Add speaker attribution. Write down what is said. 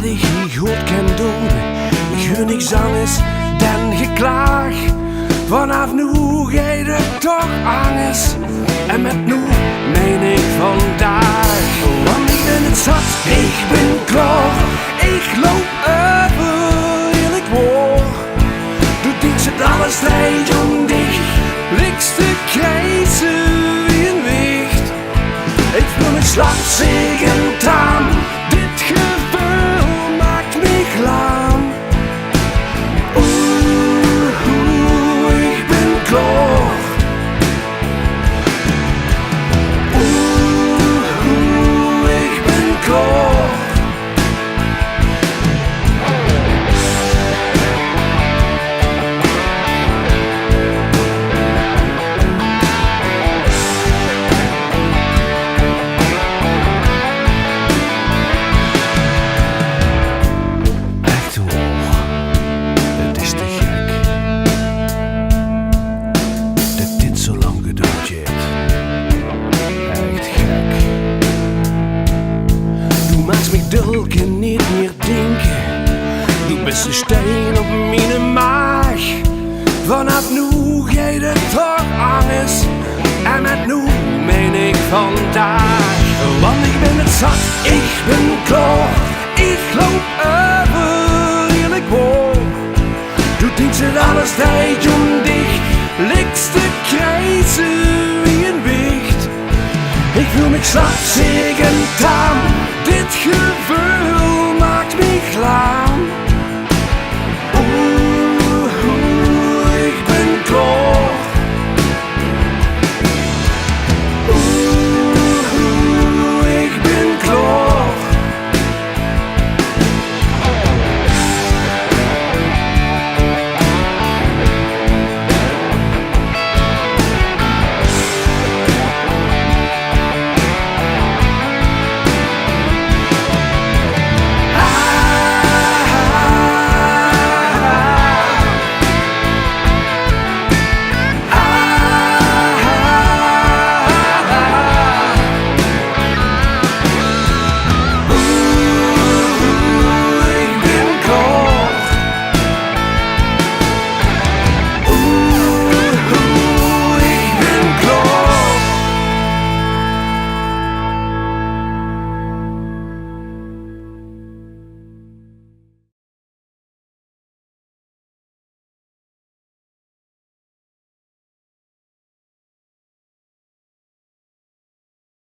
Speaker 1: ik niet goed kan doen. Ik gun niks anders dan geklaag. Vanaf nu gaat het toch anders. En met nu meen ik vandaag. Want ik ben het zat, ik ben klaar. Ik loop over eerlijk woord. Doe dit zit alles strijd om dicht. Likste keizer in wicht. Ik voel me slapzig en taam. Dit gevoel maakt me klaar. Ik ben klaar. Ik ben klaar. Ik kan niet meer denken. Du bist een steen op mijn maag. Vanaf nu gaat het toch anders. En met nu meen ik vandaag. Want ik ben het zat, ik ben klaar.